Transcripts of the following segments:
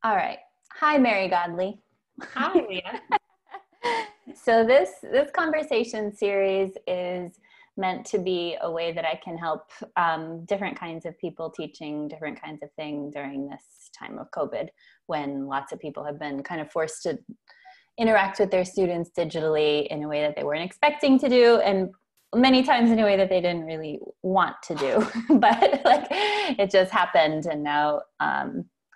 All right. Hi, Mary Godley. Hi, Leah. So this conversation series is meant to be a way that I can help different kinds of people teaching different kinds of things during this time of COVID, when lots of people have been kind of forced to interact with their students digitally in a way that they weren't expecting to do, and many times in a way that they didn't really want to do, but like it just happened. And now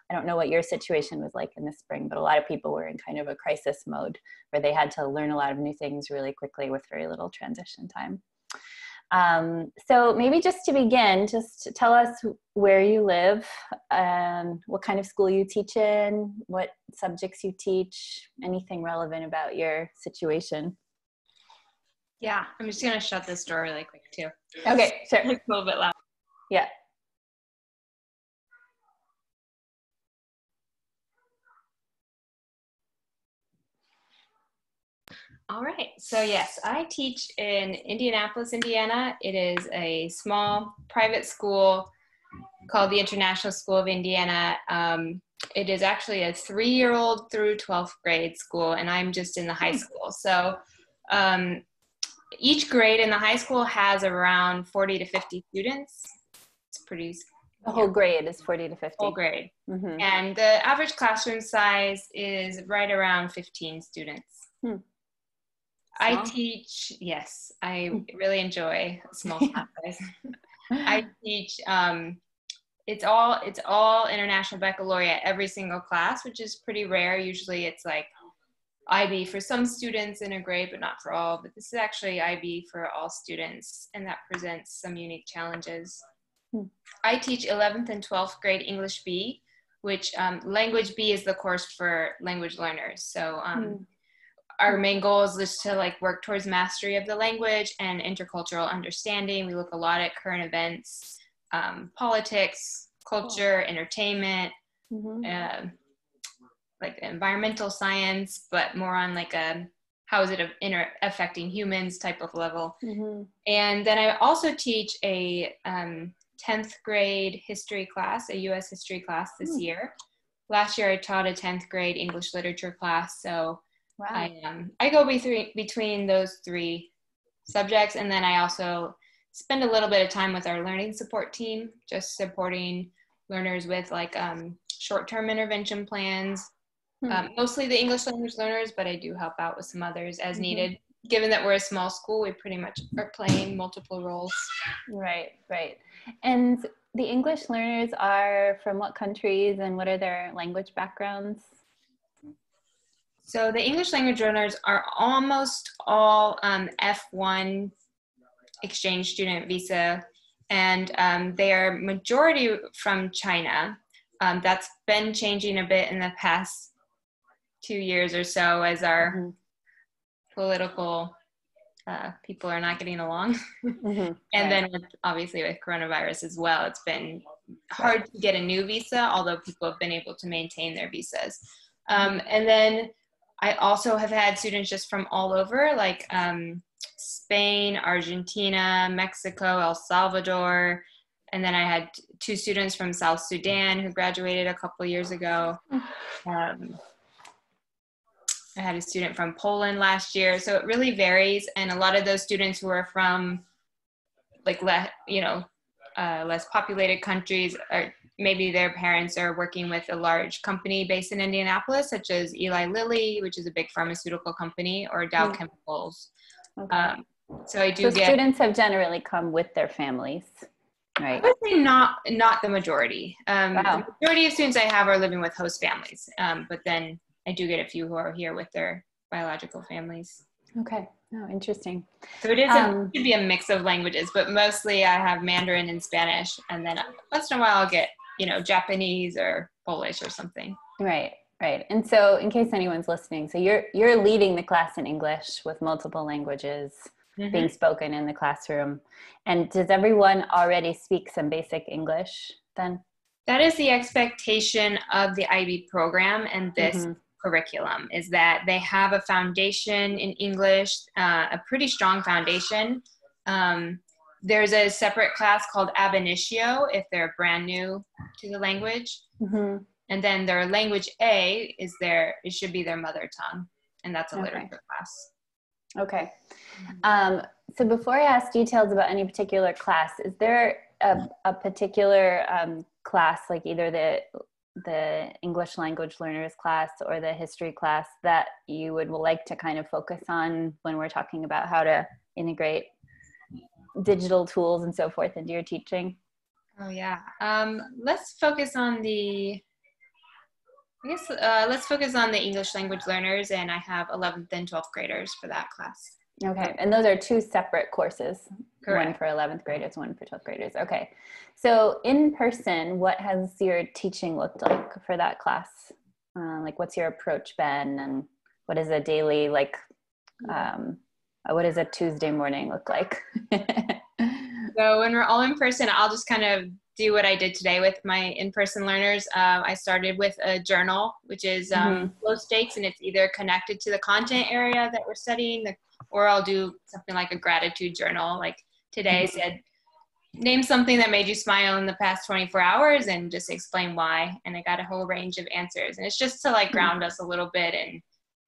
I don't know what your situation was like in the spring, but a lot of people were in kind of a crisis mode where they had to learn a lot of new things really quickly with very little transition time. So maybe just to begin, just tell us where you live, what kind of school you teach in, what subjects you teach, anything relevant about your situation. Yeah, I'm just going to shut this door really quick too. Okay, sure. It's a little bit loud. Yeah. All right. So yes, I teach in Indianapolis, Indiana. It is a small private school called the International School of Indiana. It is actually a 3-year-old through 12th grade school, and I'm just in the high school. So each grade in the high school has around 40 to 50 students. It's pretty. The whole grade is 40 to 50. Whole grade. Mm-hmm. And the average classroom size is right around 15 students. I teach, yes, I really enjoy small class size. I teach, it's all international baccalaureate, every single class, which is pretty rare. Usually it's like IB for some students in a grade, but not for all. But this is actually IB for all students, and that presents some unique challenges. I teach 11th and 12th grade English B, which language B is the course for language learners. So our main goal is just to like work towards mastery of the language and intercultural understanding. We look a lot at current events, politics, culture, entertainment, like environmental science, but more on like a how is it affecting humans type of level. And then I also teach a 10th grade history class, a U.S. history class this year. Last year I taught a 10th grade English literature class. So wow. I go between those three subjects, and then I also spend a little bit of time with our learning support team, just supporting learners with like short-term intervention plans, mostly the English language learners, but I do help out with some others as needed. Given that we're a small school, we pretty much are playing multiple roles. Right. And the English learners are from what countries, and what are their language backgrounds? So the English language learners are almost all F1 exchange student visa, and they are majority from China. That's been changing a bit in the past 2 years or so as our political people are not getting along. And then obviously with coronavirus as well, it's been hard to get a new visa, although people have been able to maintain their visas. And then I also have had students just from all over, like Spain, Argentina, Mexico, El Salvador. And then I had 2 students from South Sudan who graduated a couple years ago. I had a student from Poland last year. So it really varies. And a lot of those students who are from like, less populated countries, or maybe their parents are working with a large company based in Indianapolis, such as Eli Lilly, which is a big pharmaceutical company, or Dow Chemicals. So I do get students have generally come with their families, right? I would say not the majority. The majority of students I have are living with host families, but then I do get a few who are here with their biological families. Okay. Oh, interesting. So it should be a mix of languages, but mostly I have Mandarin and Spanish, and then once in a while I'll get, Japanese or Polish or something. Right. And so in case anyone's listening, so you're leading the class in English with multiple languages being spoken in the classroom. And does everyone already speak some basic English then? That is the expectation of the IB program and this curriculum, is that they have a foundation in English, a pretty strong foundation. There's a separate class called Ab Initio if they're brand new to the language. And then their language A it should be their mother tongue. And that's a literature class. Okay. So before I ask details about any particular class, is there a particular class, like either the English language learners class or the history class, that you would like to kind of focus on when we're talking about how to integrate digital tools and so forth into your teaching? Oh yeah. Let's focus on the English language learners, and I have 11th and 12th graders for that class. Okay, and those are two separate courses. Correct. One for 11th graders, one for 12th graders. Okay, so in person, what has your teaching looked like for that class? Like, what's your approach been, and what is a daily, like, what does a Tuesday morning look like? So when we're all in person, I'll just kind of do what I did today with my in-person learners. I started with a journal, which is low stakes, and it's either connected to the content area that we're studying, or I'll do something like a gratitude journal. Like today I said, name something that made you smile in the past 24 hours and just explain why. And I got a whole range of answers. And it's just to like ground us a little bit and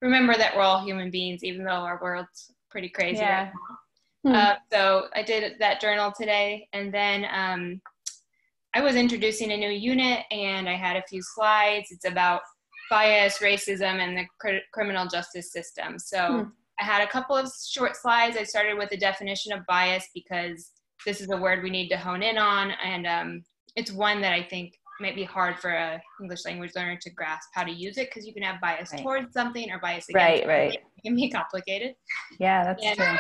remember that we're all human beings, even though our world's pretty crazy right now. So I did that journal today. And then I was introducing a new unit, and I had a few slides. It's about bias, racism, and the criminal justice system. So I had a couple of short slides. I started with a definition of bias because this is a word we need to hone in on. And it's one that I think might be hard for a English language learner to grasp how to use it, because you can have bias towards something or bias against something. It can be complicated. Yeah, that's true.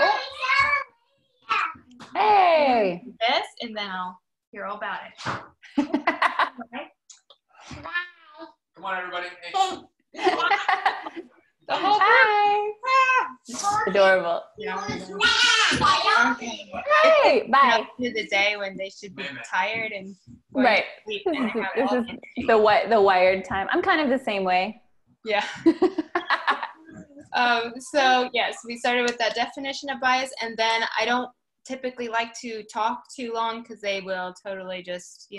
Hey! This, and then I'll hear all about it. Come on, everybody. Hey. The whole Hi. Adorable. Okay. Hey, bye. To the day when they should be tired and right. This is the wired time. I'm kind of the same way. Yeah. So yes, we started with that definition of bias, and then I don't typically like to talk too long because they will totally just,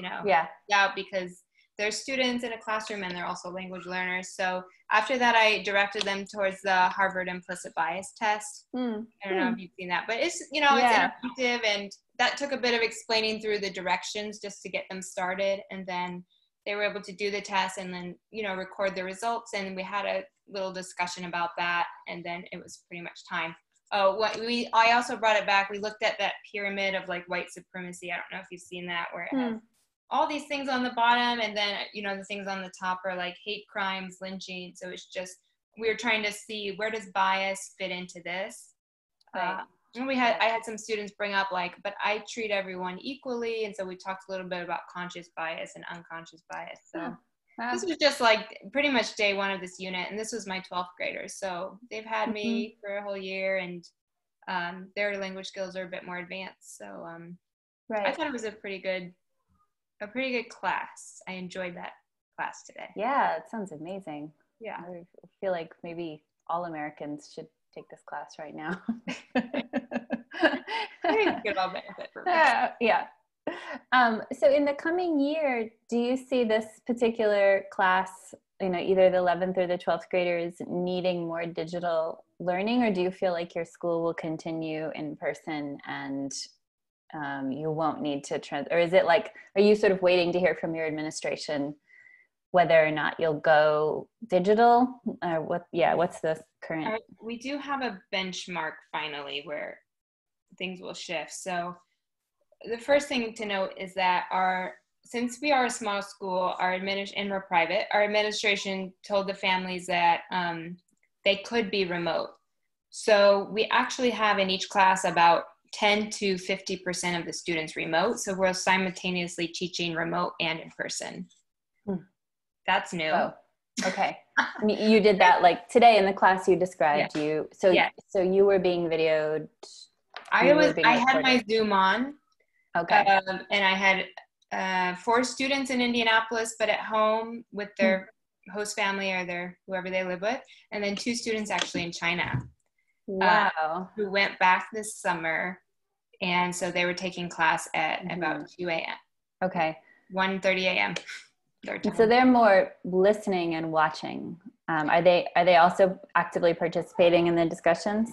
out, because they're students in a classroom and they're also language learners. So after that, I directed them towards the Harvard implicit bias test. I don't know if you've seen that, but it's, it's interactive, and that took a bit of explaining through the directions just to get them started. And then they were able to do the test and then, record the results. And we had a little discussion about that. And then it was pretty much time. I also brought it back. We looked at that pyramid of like white supremacy. I don't know if you've seen that, where it has all these things on the bottom, and then, the things on the top are like hate crimes, lynching. So it's just, we were trying to see, where does bias fit into this? Right. And I had some students bring up but I treat everyone equally. And so we talked a little bit about conscious bias and unconscious bias. So this was just like pretty much day one of this unit. And this was my 12th graders. So they've had me for a whole year, and their language skills are a bit more advanced. So I thought it was a pretty good class. I enjoyed that class today. Yeah, it sounds amazing. Yeah. I feel like maybe all Americans should take this class right now. I think we could all benefit from it. Yeah. So in the coming year, do you see this particular class, either the 11th or the 12th graders, needing more digital learning, or do you feel like your school will continue in person and you won't need to or is it like, are you sort of waiting to hear from your administration whether or not you'll go digital, or what's the current? We do have a benchmark finally where things will shift. So the first thing to note is that since we are a small school, and we're private, our administration told the families that they could be remote. So we actually have in each class about 10 to 50% of the students remote. So we're simultaneously teaching remote and in person. That's new. Oh, okay. You did that like today in the class you described. So you were being videoed. I had my Zoom on. Okay. And I had 4 students in Indianapolis, but at home with their host family or whoever they live with, and then 2 students actually in China. Wow. Who went back this summer, and so they were taking class at about 2 a.m. Okay. 1:30 a.m. their time. So they're more listening and watching. Are they also actively participating in the discussions?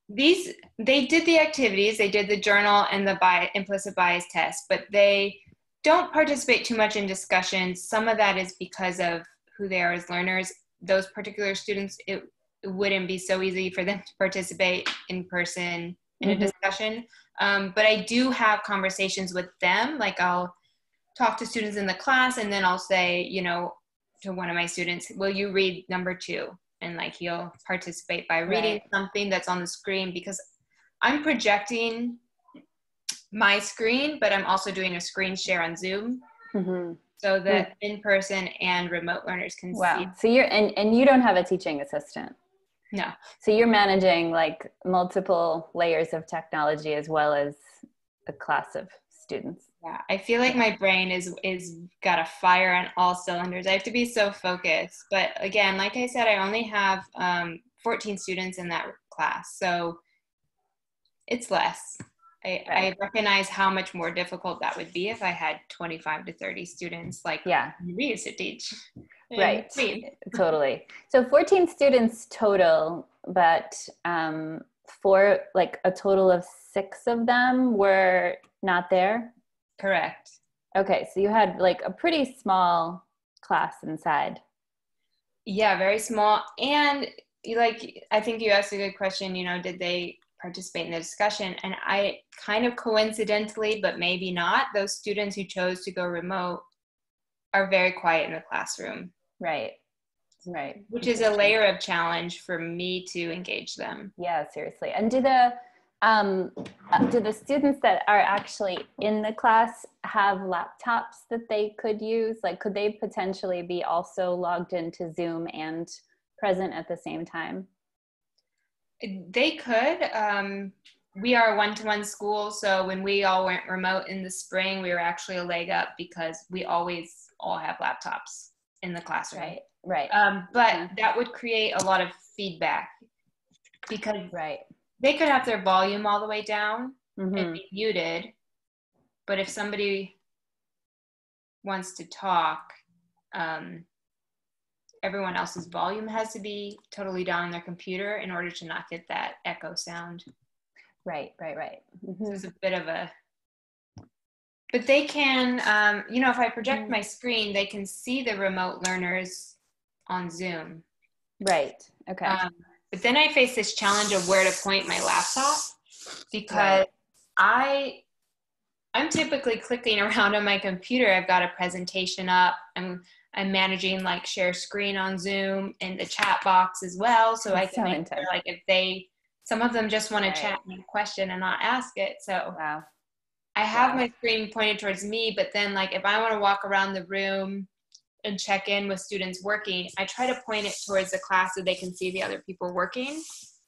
They did the activities, they did the journal and the implicit bias test, but they don't participate too much in discussions. Some of that is because of who they are as learners. Those particular students, it wouldn't be so easy for them to participate in person in a discussion. But I do have conversations with them. Like I'll talk to students in the class and then I'll say, you know, to one of my students, will you read number 2? And like he'll participate by reading something that's on the screen, because I'm projecting my screen, but I'm also doing a screen share on Zoom so that in-person and remote learners can see. So you're, and you don't have a teaching assistant. No. So you're managing like multiple layers of technology as well as a class of students. Yeah, I feel like my brain is got a fire on all cylinders. I have to be so focused. But again, like I said, I only have 14 students in that class, so it's less. I recognize how much more difficult that would be if I had 25 to 30 students like we used to teach. Right, totally. So 14 students total, but for like a total of 6 of them were not there? Correct. Okay, so you had like a pretty small class inside. Yeah, very small. And like, I think you asked a good question, you know, did they participate in the discussion? And I kind of coincidentally, but maybe not, those students who chose to go remote are very quiet in the classroom. Right. Which is a layer of challenge for me to engage them. Yeah, seriously. And do the students that are actually in the class have laptops that they could use? Like, could they potentially be also logged into Zoom and present at the same time? They could. We are a one-to-one school, so when we all went remote in the spring, we were actually a leg up because we always all have laptops in the classroom. Right. But that would create a lot of feedback because they could have their volume all the way down and be muted, but if somebody wants to talk, everyone else's volume has to be totally down on their computer in order to not get that echo sound. Right. So it's a bit of a, but they can, you know, if I project my screen, they can see the remote learners on Zoom. Right, okay. But then I face this challenge of where to point my laptop because I'm typically clicking around on my computer. I've got a presentation up. I'm managing like share screen on Zoom and the chat box as well. So I can make sure, like if some of them just want to chat and question and not ask it. So I have my screen pointed towards me, but then like if I want to walk around the room and check in with students working, I try to point it towards the class so they can see the other people working,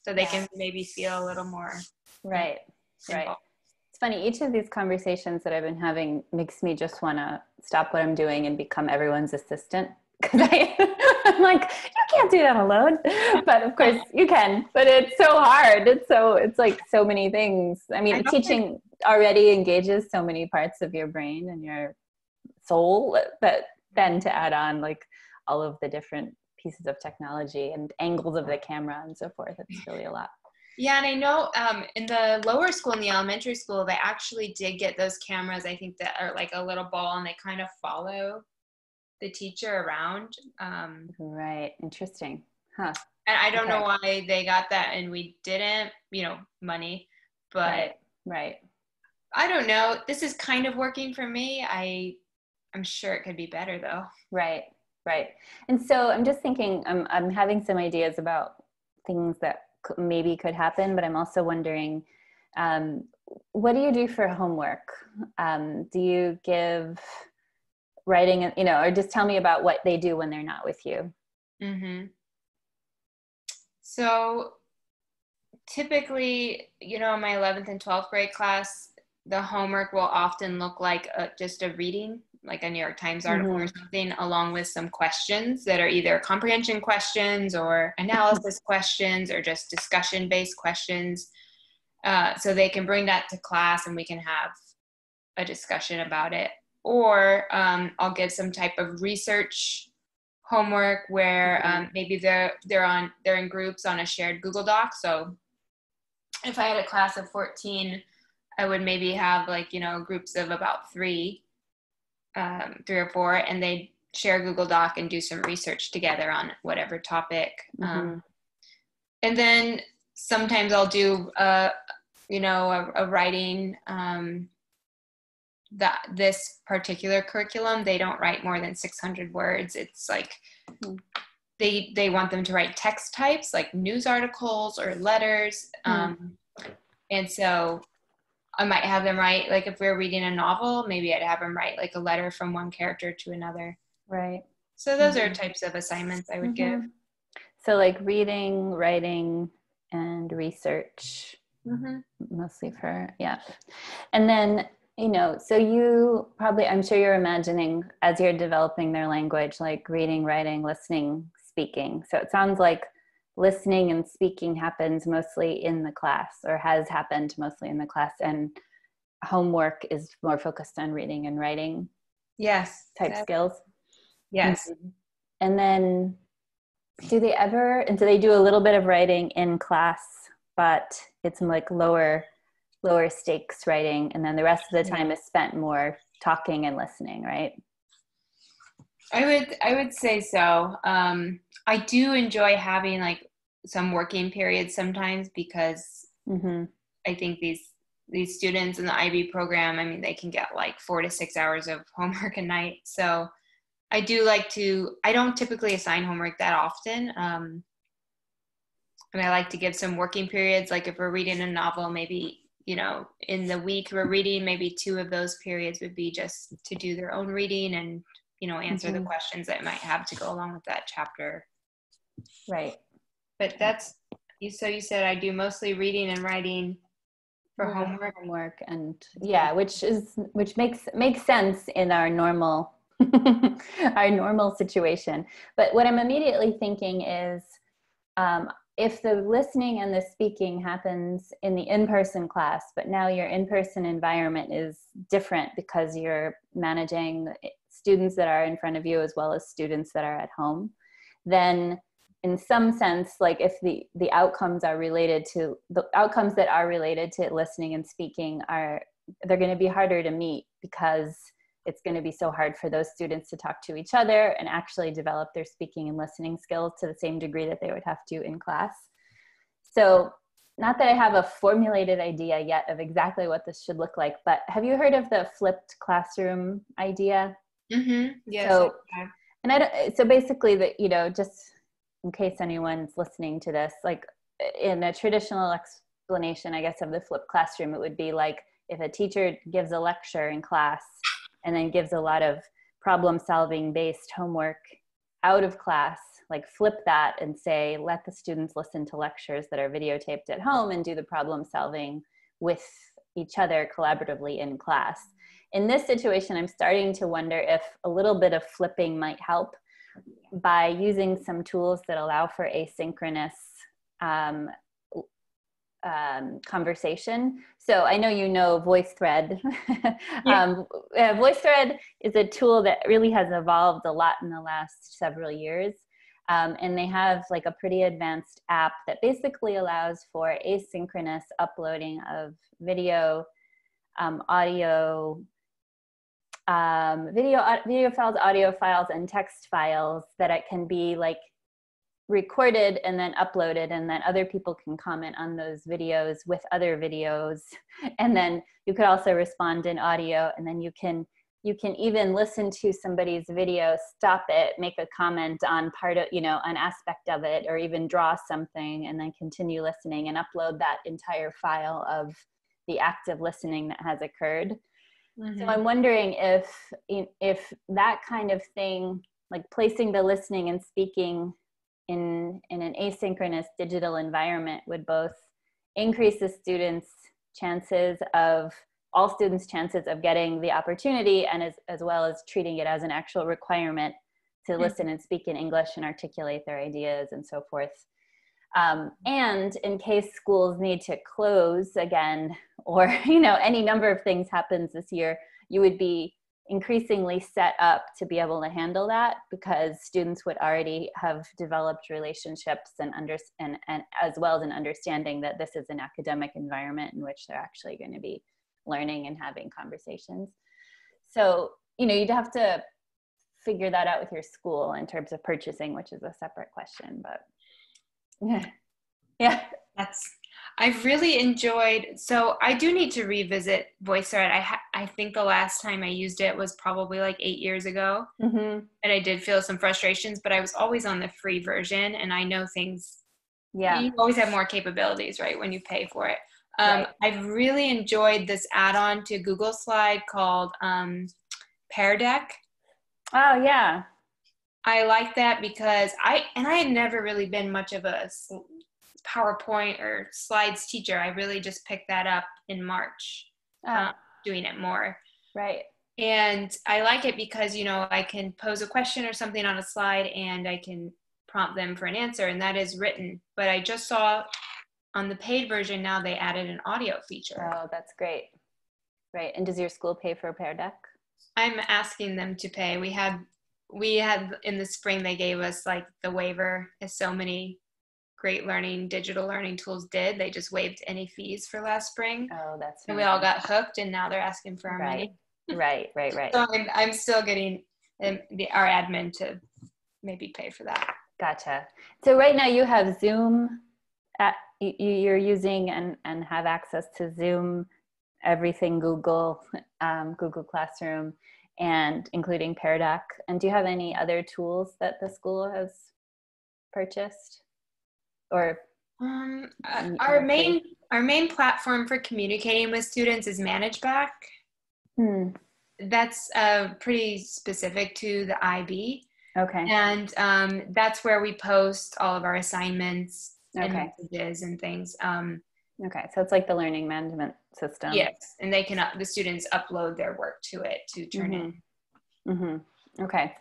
so they can maybe feel a little more involved. It's funny, each of these conversations that I've been having makes me just want to stop what I'm doing and become everyone's assistant, because I'm like, you can't do that alone. But of course you can, but it's so hard. It's like so many things. I mean, teaching already engages so many parts of your brain and your soul, that then to add on like all of the different pieces of technology and angles of the camera and so forth, it's really a lot. Yeah, and I know in the lower school, in the elementary school, they actually did get those cameras, I think, that are like a little ball and they kind of follow the teacher around. Right, interesting. Huh. And I don't know why they got that and we didn't, you know, money, but I don't know. This is kind of working for me. I'm sure it could be better though. Right. And so I'm just thinking, I'm having some ideas about things that maybe could happen, but I'm also wondering, what do you do for homework? Do you give writing, you know, or just tell me about what they do when they're not with you? So typically, you know, in my 11th and 12th grade class, the homework will often look like just a reading, like a New York Times article or something, along with some questions that are either comprehension questions or analysis questions or just discussion-based questions. So they can bring that to class and we can have a discussion about it. or I'll give some type of research homework where maybe they're in groups on a shared Google Doc. So if I had a class of 14, I would maybe have like, groups of about three or four, and they share a Google Doc and do some research together on whatever topic. And then sometimes I'll do a writing. This particular curriculum, they don't write more than 600 words. It's like they want them to write text types like news articles or letters. And so I might have them write, like if we're reading a novel, maybe I'd have them write like a letter from one character to another. Right. So those are types of assignments I would give. So like reading, writing, and research, mostly for, And then, so you probably, I'm sure you're imagining as you're developing their language, like reading, writing, listening, speaking. So it sounds like listening and speaking happens mostly in the class, or has happened mostly in the class, and homework is more focused on reading and writing. Yes. Type skills. Yes. And then do they do a little bit of writing in class, but it's like lower stakes writing, and then the rest of the time is spent more talking and listening, right? I would say so. I do enjoy having like some working periods sometimes, because I think these students in the IB program, I mean, they can get like 4 to 6 hours of homework a night. So I do I don't typically assign homework that often. And I like to give some working periods. Like if we're reading a novel, maybe, in the week we're reading, maybe 2 of those periods would be just to do their own reading and, answer the questions that might have to go along with that chapter. Right. But you said I do mostly reading and writing for homework, and which makes sense in our normal situation. But what I'm immediately thinking is, if the listening and the speaking happens in the in-person class, but now your in-person environment is different because you're managing students that are in front of you as well as students that are at home, then in some sense, like if the outcomes that are related to listening and speaking they're going to be harder to meet, because it's going to be so hard for those students to talk to each other and actually develop their speaking and listening skills to the same degree that they would have to in class. So not that I have a formulated idea yet of exactly what this should look like, but have you heard of the flipped classroom idea? Yes. So basically just in case anyone's listening to this, like in a traditional explanation, I guess, of the flipped classroom, it would be like if a teacher gives a lecture in class and then gives a lot of problem-solving based homework out of class, like flip that and say, let the students listen to lectures that are videotaped at home and do the problem-solving with each other collaboratively in class. In this situation, I'm starting to wonder if a little bit of flipping might help by using some tools that allow for asynchronous conversation. So I know VoiceThread. VoiceThread is a tool that really has evolved a lot in the last several years. And they have like a pretty advanced app that basically allows for asynchronous uploading of video, audio, video files, audio files, and text files that it can be like recorded and then uploaded, and then other people can comment on those videos with other videos. And then you could also respond in audio, and then you can even listen to somebody's video, stop it, make a comment on an aspect of it, or even draw something, and then continue listening and upload that entire file of the active listening that has occurred. So I'm wondering if that kind of thing, like placing the listening and speaking in an asynchronous digital environment, would both increase the all students' chances of getting the opportunity, and as well as treating it as an actual requirement to listen and speak in English and articulate their ideas and so forth. And in case schools need to close again, or any number of things happens this year, you would be increasingly set up to be able to handle that, because students would already have developed relationships and as well as an understanding that this is an academic environment in which they're actually going to be learning and having conversations. So, you'd have to figure that out with your school in terms of purchasing, which is a separate question, but yeah. I've really enjoyed, so I do need to revisit VoiceThread. I think the last time I used it was probably like 8 years ago. And I did feel some frustrations, but I was always on the free version, and I know things, you always have more capabilities, right, when you pay for it. I've really enjoyed this add-on to Google Slide called Pear Deck. Oh, yeah. I like that because I had never really been much of a PowerPoint or slides teacher. I really just picked that up in March, doing it more. Right. And I like it because, I can pose a question or something on a slide and I can prompt them for an answer, and that is written. But I just saw on the paid version now they added an audio feature. Oh, that's great. Right. And does your school pay for a Pear Deck? I'm asking them to pay. We had in the spring, they gave us like the waiver, as so many great digital learning tools did. They just waived any fees for last spring. Oh, that's and we all got hooked, and now they're asking for our money. Right. So I'm still getting our admin to maybe pay for that. Gotcha. So right now you have Zoom you're using and have access to Zoom, everything Google Classroom, and including Pear Deck. And do you have any other tools that the school has purchased? Or our main platform for communicating with students is ManageBack. That's pretty specific to the IB. Okay. And that's where we post all of our assignments and messages and things. Okay, so it's like the learning management system. Yes, and they can the students upload their work to it to turn in. Okay.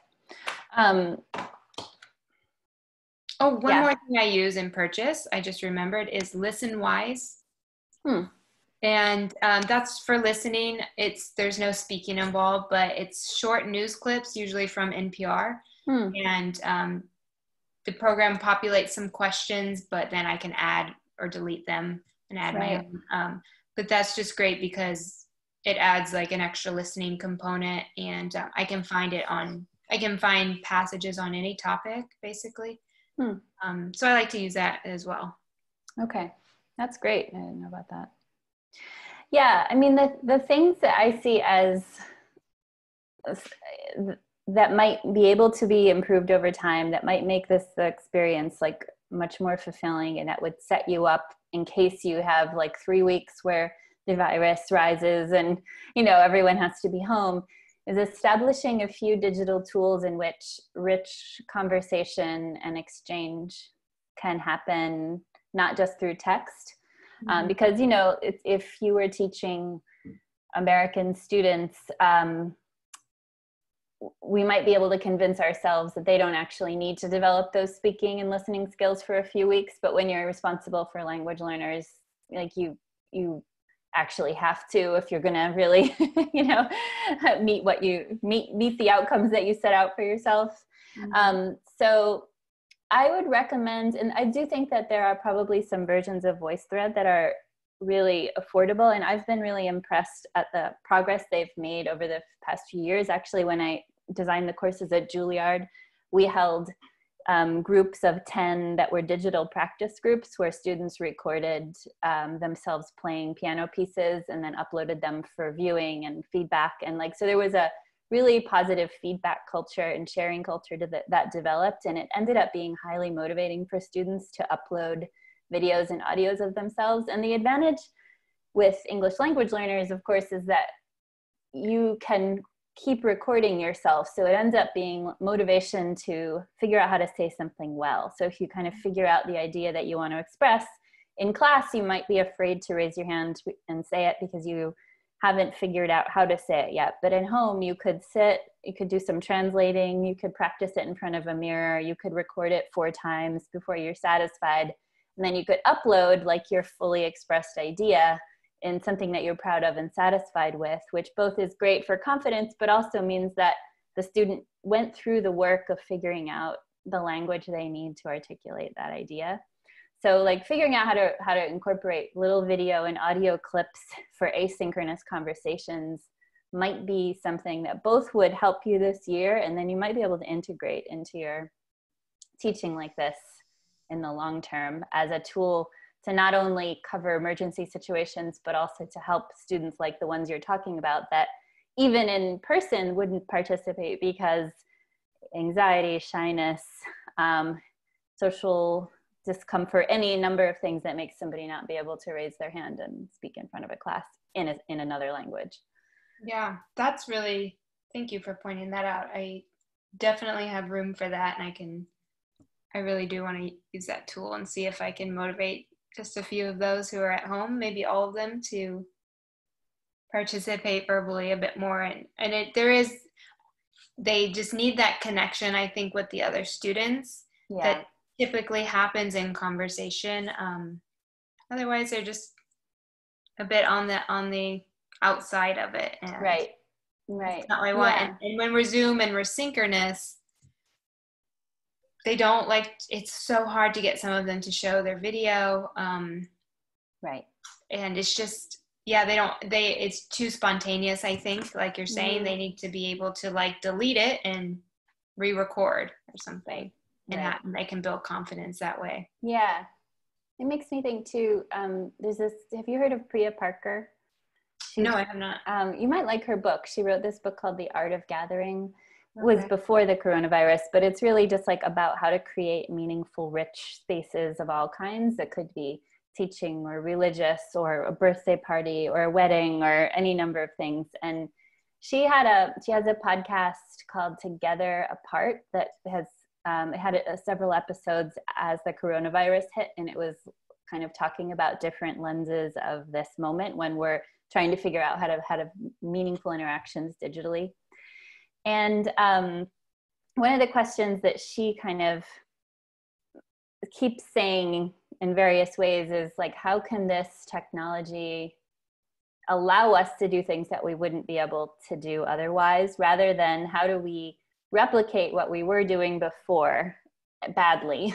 One more thing I use and purchase, I just remembered, is ListenWise. And that's for listening. There's no speaking involved, but it's short news clips, usually from NPR. And the program populates some questions, but then I can add or delete them and add my own. But that's just great because it adds like an extra listening component, and I can find passages on any topic, basically. So I like to use that as well. Okay, that's great. I didn't know about that. Yeah, I mean, the things that I see as that might be able to be improved over time, that might make the experience like much more fulfilling, and that would set you up in case you have like 3 weeks where the virus rises and everyone has to be home, is establishing a few digital tools in which rich conversation and exchange can happen, not just through text. Because, if you were teaching American students, we might be able to convince ourselves that they don't actually need to develop those speaking and listening skills for a few weeks. But when you're responsible for language learners, like you actually have to, if you're going to really, meet the outcomes that you set out for yourself. So I would recommend, and I do think that there are probably some versions of VoiceThread that are really affordable, and I've been really impressed at the progress they've made over the past few years. Actually, when I designed the courses at Juilliard, we held groups of 10 that were digital practice groups where students recorded themselves playing piano pieces and then uploaded them for viewing and feedback. And so there was a really positive feedback culture and sharing culture that developed, and it ended up being highly motivating for students to upload videos and audios of themselves. And the advantage with English language learners, of course, is that you can keep recording yourself. So it ends up being motivation to figure out how to say something well. So if you kind of figure out the idea that you want to express in class, you might be afraid to raise your hand and say it because you haven't figured out how to say it yet. But at home, you could sit, you could do some translating, you could practice it in front of a mirror, you could record it 4 times before you're satisfied. And then you could upload like your fully expressed idea in something that you're proud of and satisfied with, which both is great for confidence, but also means that the student went through the work of figuring out the language they need to articulate that idea. So like figuring out how to incorporate little video and audio clips for asynchronous conversations might be something that both would help you this year, and then you might be able to integrate into your teaching like this in the long term as a tool to not only cover emergency situations, but also to help students like the ones you're talking about that even in person wouldn't participate because anxiety, shyness, social discomfort, any number of things that make somebody not be able to raise their hand and speak in front of a class in another language. Yeah, that's really, thank you for pointing that out. I definitely have room for that, and I really do want to use that tool and see if I can motivate just a few of those who are at home, maybe all of them, to participate verbally a bit more. And they just need that connection, I think, with the other students that typically happens in conversation. Otherwise, they're just a bit on the outside of it. And right. That's not what I want. Yeah. And when we're Zoom and we're synchronous, they don't it's so hard to get some of them to show their video. Right. And it's just, it's too spontaneous, I think, like you're saying. They need to be able to delete it and re-record or something. And they can build confidence that way. Yeah. It makes me think too, there's this, have you heard of Priya Parker? No, I have not. You might like her book. She wrote this book called The Art of Gathering. It was before the coronavirus, but it's really just about how to create meaningful, rich spaces of all kinds. That could be teaching or religious or a birthday party or a wedding or any number of things. And she has a podcast called Together Apart that has it had several episodes as the coronavirus hit, and it was kind of talking about different lenses of this moment when we're trying to figure out how to have meaningful interactions digitally. And one of the questions that she kind of keeps saying in various ways is how can this technology allow us to do things that we wouldn't be able to do otherwise, rather than how do we replicate what we were doing before badly,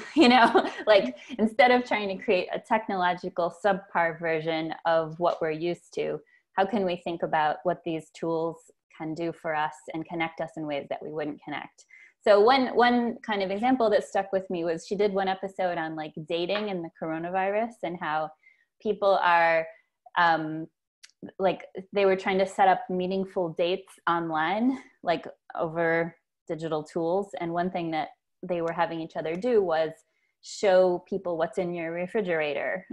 instead of trying to create a technological subpar version of what we're used to, how can we think about what these tools can do for us and connect us in ways that we wouldn't connect? So one kind of example that stuck with me was she did one episode on dating and the coronavirus and how people are they were trying to set up meaningful dates online, over digital tools. And one thing that they were having each other do was show people what's in your refrigerator,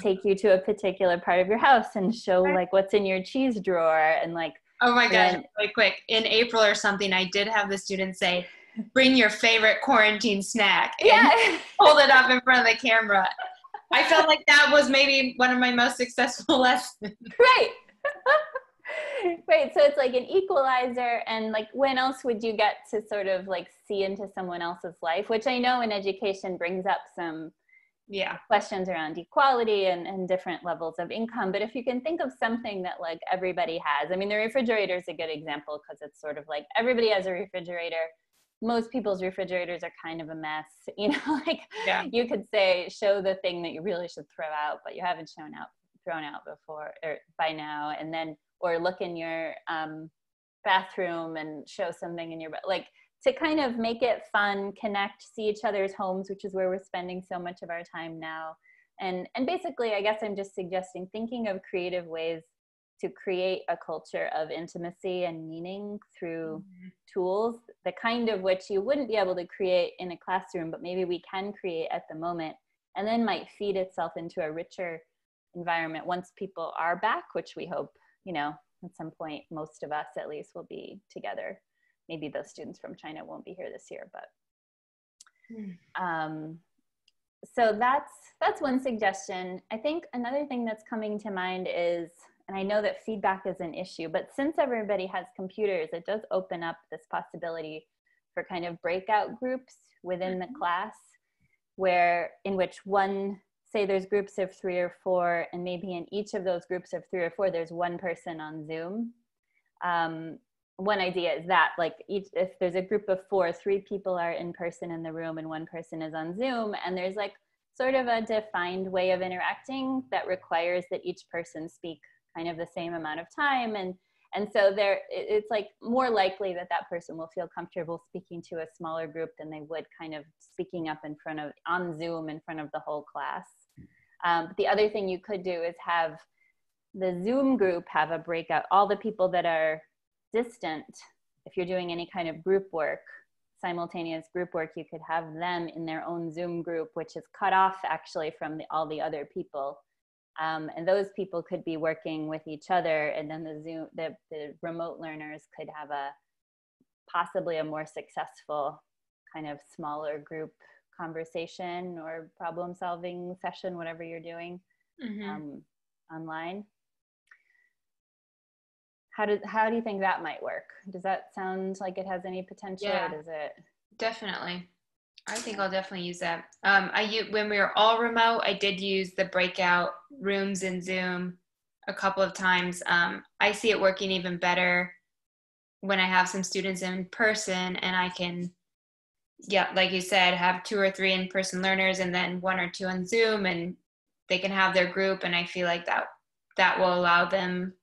take you to a particular part of your house and show what's in your cheese drawer and oh my gosh, really quick. In April or something, I did have the students say, bring your favorite quarantine snack and hold it up in front of the camera. I felt like that was maybe one of my most successful lessons. Right. Right. So it's an equalizer, and when else would you get to sort of see into someone else's life, which I know in education brings up some questions around equality and different levels of income. But if you can think of something that everybody has, I mean, the refrigerator is a good example because it's sort of everybody has a refrigerator. Most people's refrigerators are kind of a mess, you could say, show the thing that you really should throw out, but you haven't thrown out before or by now, and then, or look in your bathroom and show something in your, to kind of make it fun, connect, see each other's homes, which is where we're spending so much of our time now. And basically, I guess I'm just suggesting thinking of creative ways to create a culture of intimacy and meaning through tools, the kind of which you wouldn't be able to create in a classroom, but maybe we can create at the moment, and then might feed itself into a richer environment once people are back, which we hope, at some point, most of us at least will be together. Maybe those students from China won't be here this year, but so that's one suggestion. I think another thing that's coming to mind is, and I know that feedback is an issue, but since everybody has computers, it does open up this possibility for kind of breakout groups within the class, in which one say there's groups of 3 or 4, and maybe in each of those groups of 3 or 4, there's one person on Zoom. One idea is that, like, if there's a group of 4, 3 people are in person in the room and one person is on Zoom, and there's like sort of a defined way of interacting that requires that each person speak kind of the same amount of time. And so it's like more likely that that person will feel comfortable speaking to a smaller group than they would kind of speaking up on Zoom in front of the whole class. But the other thing you could do is have the Zoom group have a breakout. All the people that are distant, if you're doing any kind of group work, simultaneous group work, you could have them in their own Zoom group, which is cut off actually from all the other people. And those people could be working with each other, and then the remote learners could have possibly a more successful kind of smaller group conversation or problem solving session, whatever you're doing online. How do you think that might work? Does that sound like it has any potential? Yeah, or does it? Definitely. I think I'll definitely use that. When we were all remote, I did use the breakout rooms in Zoom a couple of times. I see it working even better when I have some students in person, and I can, like you said, have 2 or 3 in-person learners and then 1 or 2 on Zoom, and they can have their group. And I feel like that will allow them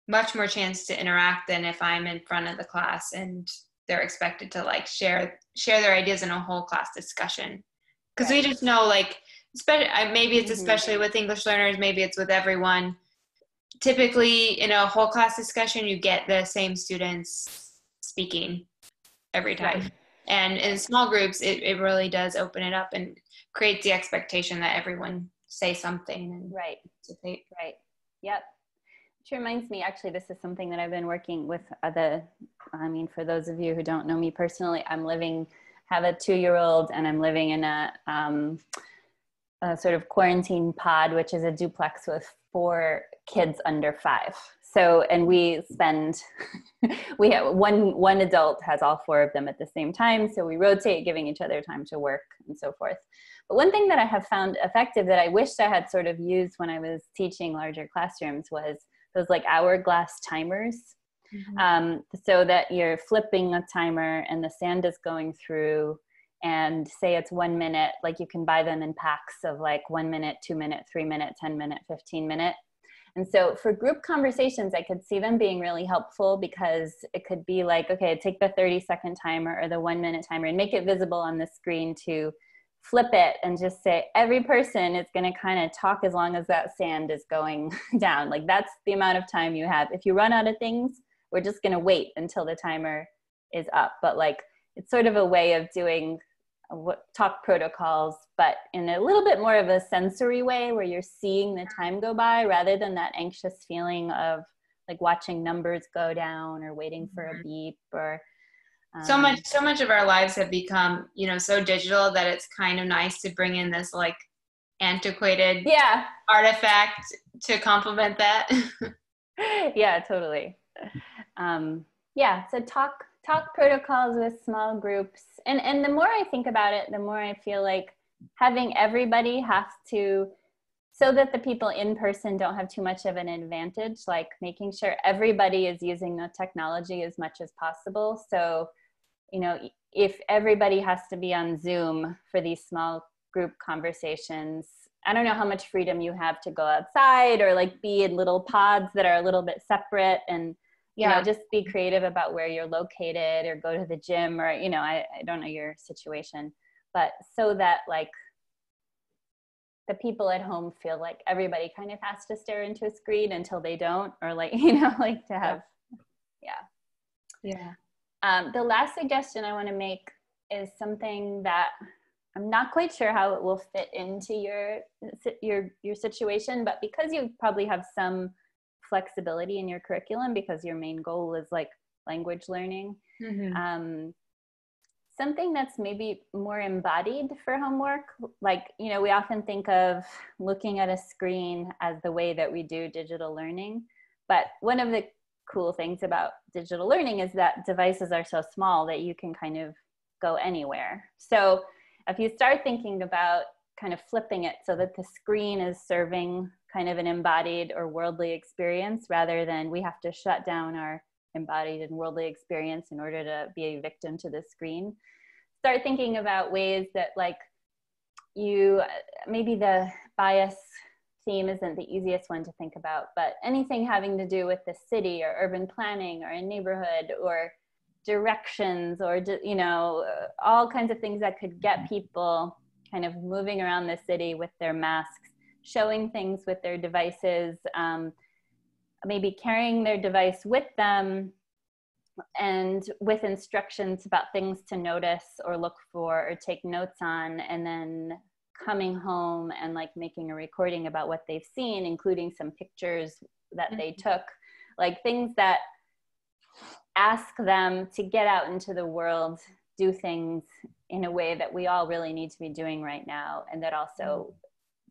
much more chance to interact than if I'm in front of the class and they're expected to like share their ideas in a whole class discussion. Because we just know, like, maybe it's especially with English learners, maybe it's with everyone. Typically in a whole class discussion, you get the same students speaking every time. Right. And in small groups, it really does open it up and create the expectation that everyone say something. And right. Yep. Which reminds me, actually, this is something that I've been working with for those of you who don't know me personally, have a 2-year-old, and I'm living in a sort of quarantine pod, which is a duplex with 4 kids under 5. So, and we have one adult has all 4 of them at the same time. So we rotate, giving each other time to work and so forth. But one thing that I have found effective that I wished I had sort of used when I was teaching larger classrooms was those like hourglass timers. So that you're flipping a timer and the sand is going through, and say it's 1 minute, like you can buy them in packs of like 1 minute, 2 minute, 3 minute, 10 minute, 15 minute. And so for group conversations, I could see them being really helpful, because it could be like, okay, take the 30-second timer or the 1 minute timer and make it visible on the screen to flip it and just say, every person is going to kind of talk as long as that sand is going down. Like, that's the amount of time you have. If you run out of things, we're just going to wait until the timer is up. But like, it's sort of a way of doing talk protocols, but in a little bit more of a sensory way, where you're seeing the time go by rather than that anxious feeling of like watching numbers go down or waiting for a beep or so much of our lives have become, so digital that it's kind of nice to bring in this like antiquated artifact to complement that. Yeah, totally. So talk protocols with small groups. And the more I think about it, the more I feel like having everybody have to, so that the people in person don't have too much of an advantage, like making sure everybody is using the technology as much as possible. So, if everybody has to be on Zoom for these small group conversations, I don't know how much freedom you have to go outside or like be in little pods that are a little bit separate, and just be creative about where you're located, or go to the gym, or, I don't know your situation, but so that like the people at home feel like everybody kind of has to stare into a screen until they don't, or like, like to have, the last suggestion I want to make is something that I'm not quite sure how it will fit into your situation, but because you probably have some flexibility in your curriculum because your main goal is like language learning, something that's maybe more embodied for homework. Like, we often think of looking at a screen as the way that we do digital learning, but one of the cool things about digital learning is that devices are so small that you can kind of go anywhere. So if you start thinking about kind of flipping it so that the screen is serving kind of an embodied or worldly experience, rather than we have to shut down our embodied and worldly experience in order to be a victim to the screen. Start thinking about ways that, like, maybe the bias theme isn't the easiest one to think about, but anything having to do with the city or urban planning or a neighborhood or directions or, you know, all kinds of things that could get people kind of moving around the city with their masks, showing things with their devices, maybe carrying their device with them and with instructions about things to notice or look for or take notes on, and then coming home and like making a recording about what they've seen, including some pictures that they took, like things that ask them to get out into the world, do things in a way that we all really need to be doing right now, and that also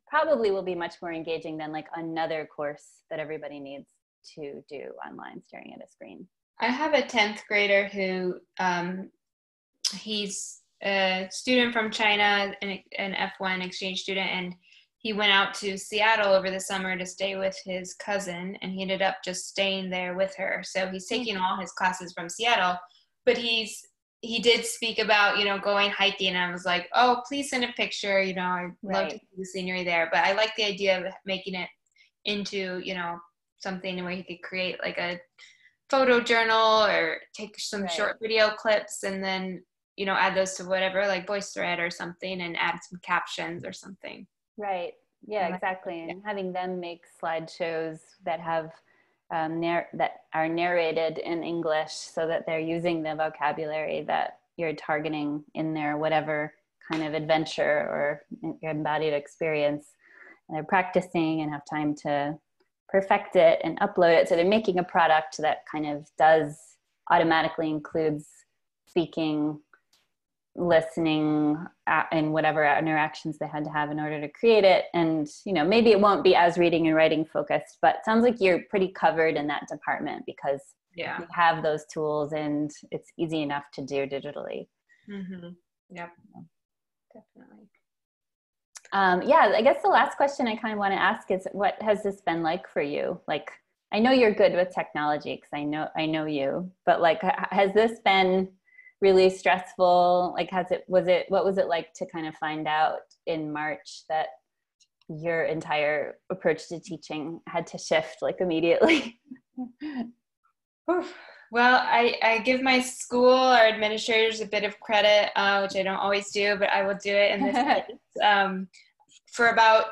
probably will be much more engaging than like another course that everybody needs to do online staring at a screen. I have a 10th grader who he's a student from China, an F1 exchange student, and he went out to Seattle over the summer to stay with his cousin, and he ended up just staying there with her. So he's taking all his classes from Seattle, but he did speak about, you know, going hiking, and I was like, oh, please send a picture, you know, I'd love to see the scenery there. But I like the idea of making it into, you know, something where he could create like a photo journal or take some short video clips and then, you know, add those to whatever, like VoiceThread or something, and add some captions or something. Right. Yeah, exactly. And having them make slideshows that have that are narrated in English so that they're using the vocabulary that you're targeting in their whatever kind of adventure or embodied experience. And they're practicing and have time to perfect it and upload it. So they're making a product that kind of automatically includes speaking, listening, and whatever interactions they had to have in order to create it. And, you know, maybe it won't be as reading and writing focused, but it sounds like you're pretty covered in that department because you have those tools and it's easy enough to do digitally. Mm-hmm. Yep, definitely. Yeah, I guess the last question I kind of want to ask is, what has this been like for you? Like, I know you're good with technology because I know you, but like, has this been really stressful? Like, what was it like to kind of find out in March that your entire approach to teaching had to shift like immediately? Well, I give my school or administrators a bit of credit, which I don't always do, but I will do it in this case. For about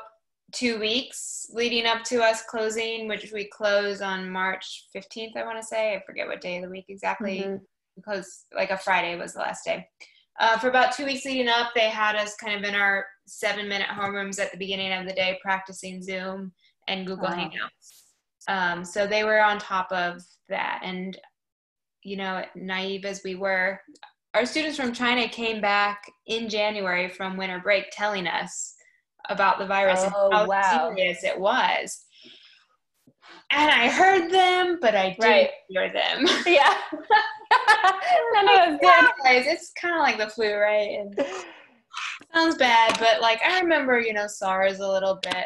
2 weeks leading up to us closing, which we close on March 15th, I want to say. I forget what day of the week exactly. Because like a Friday was the last day. For about 2 weeks leading up, they had us kind of in our 7-minute homerooms at the beginning of the day practicing Zoom and Google Hangouts. So they were on top of that. And, you know, naive as we were, our students from China came back in January from winter break telling us about the virus and how serious it was. And I heard them, but I didn't hear them. Yeah. None of us did. It's kind of like the flu, right? And sounds bad, but like I remember, you know, SARS a little bit.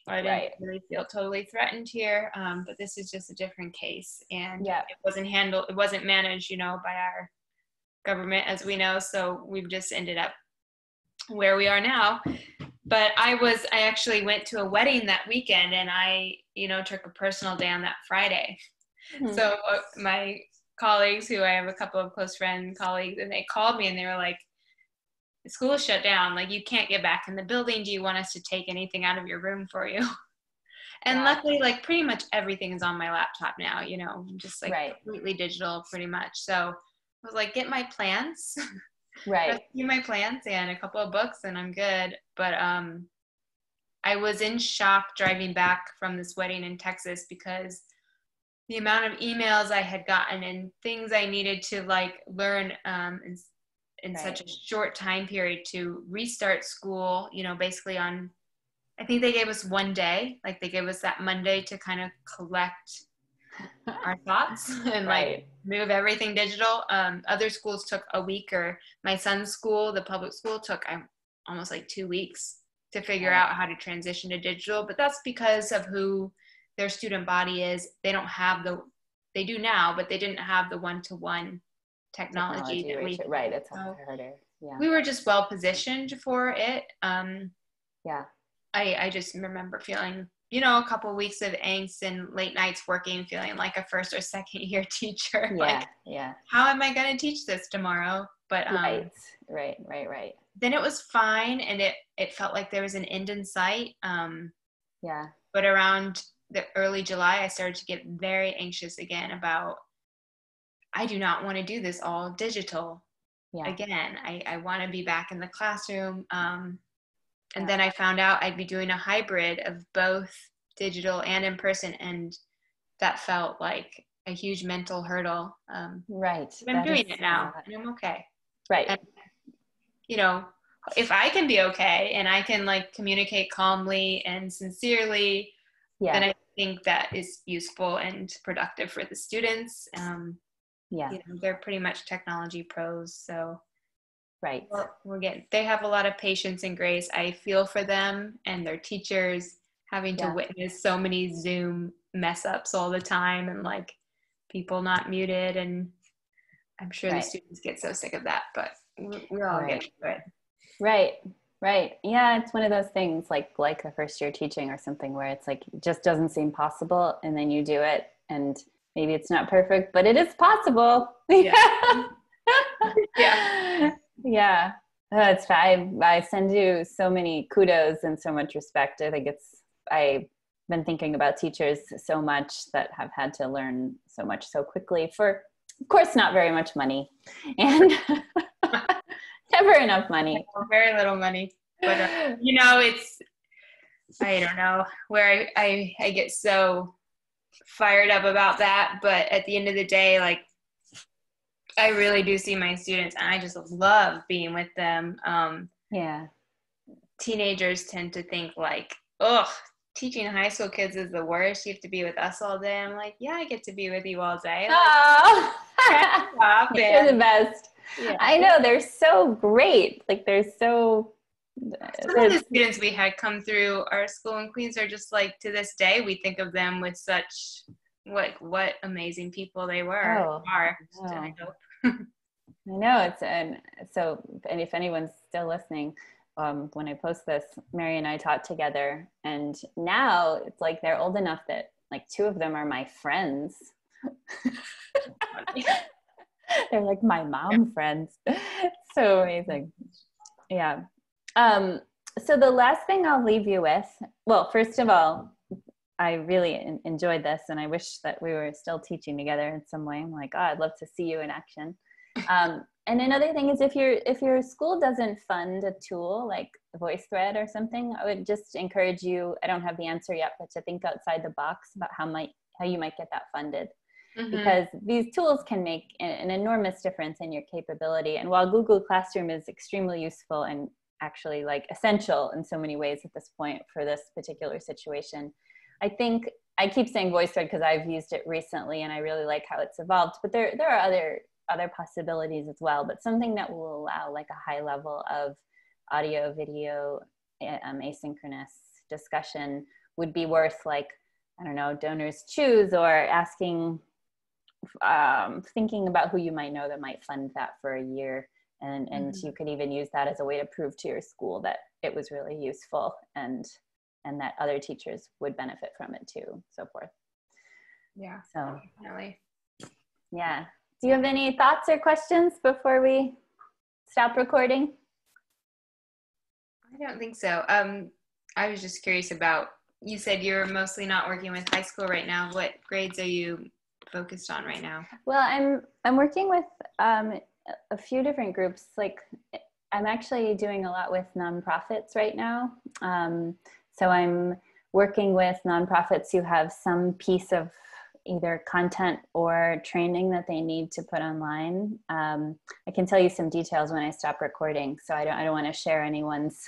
I didn't really feel totally threatened here, but this is just a different case, and it wasn't managed, you know, by our government, as we know. So we've just ended up where we are now. But I actually went to a wedding that weekend, and I, you know, took a personal day on that Friday. So my colleagues, who I have a couple of close friend colleagues, and they called me and they were like, the school is shut down. Like, you can't get back in the building. Do you want us to take anything out of your room for you? And luckily, like, pretty much everything is on my laptop now, you know, just like completely digital pretty much. So I was like, get my plans. Rescue my plants and a couple of books and I'm good. But I was in shock driving back from this wedding in Texas because the amount of emails I had gotten and things I needed to like learn in such a short time period to restart school, you know, basically on, I think they gave us one day, like they gave us that Monday to kind of collect our thoughts and like move everything digital. Other schools took a week, or my son's school, the public school, took almost like 2 weeks to figure out how to transition to digital, but that's because of who their student body is. They don't have they do now, but they didn't have the one-to-one technology that we, right. It's harder. Yeah. We were just well positioned for it. Yeah. I just remember feeling, you know, a couple of weeks of angst and late nights working, feeling like a first or second year teacher. Yeah. Like, how am I going to teach this tomorrow? But right. Then it was fine, and it felt like there was an end in sight. Yeah. But around the early July, I started to get very anxious again about, I do not want to do this all digital again. I want to be back in the classroom. And then I found out I'd be doing a hybrid of both digital and in person, and that felt like a huge mental hurdle. Right. I'm doing it now, and I'm okay. Right. And, you know, if I can be okay and I can like communicate calmly and sincerely, then I think that is useful and productive for the students. You know, they're pretty much technology pros, so right. They have a lot of patience and grace. I feel for them and their teachers having to witness so many Zoom mess ups all the time, and like people not muted, and I'm sure the students get so sick of that, but we're all getting through it. Right. Yeah, it's one of those things like the first year teaching or something where it's like, it just doesn't seem possible, and then you do it, and maybe it's not perfect, but it is possible. Yeah. Yeah. Oh, it's fine. I send you so many kudos and so much respect. I think I've been thinking about teachers so much that have had to learn so much so quickly for, of course, not very much money, and never enough money. Very little money. But, you know, I don't know where I get so fired up about that. But at the end of the day, like, I really do see my students, and I just love being with them. Teenagers tend to think like, oh, teaching high school kids is the worst. You have to be with us all day. I'm like, yeah, I get to be with you all day. Oh, you're the best. Yeah. I know, they're so great. Like, they're so. Some of the students we had come through our school in Queens are just like, to this day, we think of them with such what amazing people they were. I know and if anyone's still listening, when I post this, Mary and I taught together, and now it's like they're old enough that like two of them are my friends. They're like my mom friends. So amazing. Yeah. So the last thing I'll leave you with, well, first of all, I really enjoyed this, and I wish that we were still teaching together in some way. I'm like, oh, I'd love to see you in action. And another thing is, if your school doesn't fund a tool like VoiceThread or something, I would just encourage you, I don't have the answer yet, but to think outside the box about how you might get that funded. Mm-hmm. Because these tools can make an enormous difference in your capability. And while Google Classroom is extremely useful and actually like essential in so many ways at this point for this particular situation, I think I keep saying VoiceThread because I've used it recently and I really like how it's evolved, but there are other possibilities as well, but something that will allow like a high level of audio, video, asynchronous discussion would be worth, like, I don't know, donors choose, or asking, thinking about who you might know that might fund that for a year. And mm-hmm. you could even use that as a way to prove to your school that it was really useful and that other teachers would benefit from it too, so forth. Yeah, so definitely. Yeah. Do you have any thoughts or questions before we stop recording? I don't think so. I was just curious about, you said you're mostly not working with high school right now. What grades are you focused on right now? Well, I'm working with a few different groups. Like, I'm actually doing a lot with nonprofits right now. So I'm working with nonprofits who have some piece of either content or training that they need to put online. I can tell you some details when I stop recording, so I don't want to share anyone's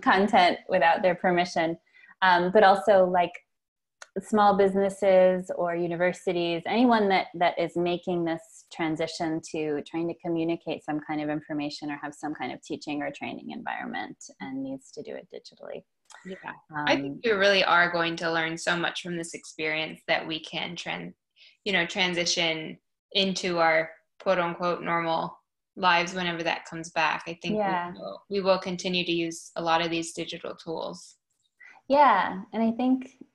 content without their permission. But also like small businesses or universities, anyone that is making this transition to trying to communicate some kind of information or have some kind of teaching or training environment and needs to do it digitally. Yeah, I think we really are going to learn so much from this experience that we can transition into our quote unquote normal lives whenever that comes back. I think we will continue to use a lot of these digital tools. Yeah, and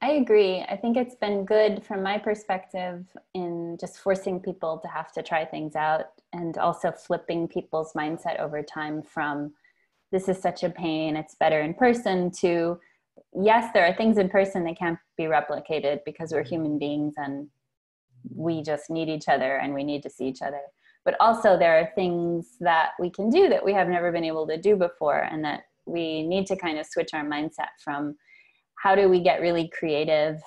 I agree. I think it's been good from my perspective in just forcing people to have to try things out, and also flipping people's mindset over time from this is such a pain, it's better in person, to yes, there are things in person that can't be replicated because we're human beings and we just need each other and we need to see each other. But also there are things that we can do that we have never been able to do before, and that we need to kind of switch our mindset from how do we get really creative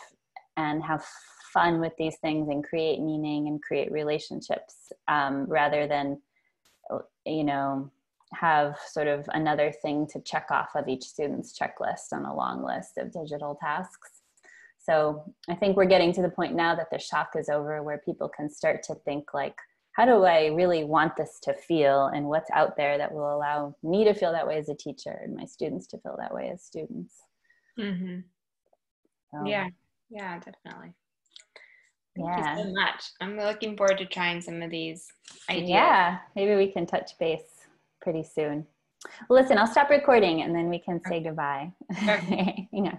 and have fun with these things and create meaning and create relationships, rather than, have sort of another thing to check off of each student's checklist on a long list of digital tasks. So I think we're getting to the point now that the shock is over, where people can start to think like, how do I really want this to feel, and what's out there that will allow me to feel that way as a teacher and my students to feel that way as students. Mm-hmm. So, yeah, definitely. Thank you so much. I'm looking forward to trying some of these ideas. Yeah, maybe we can touch base pretty soon. Well, listen, I'll stop recording and then we can say goodbye. Okay. Yeah.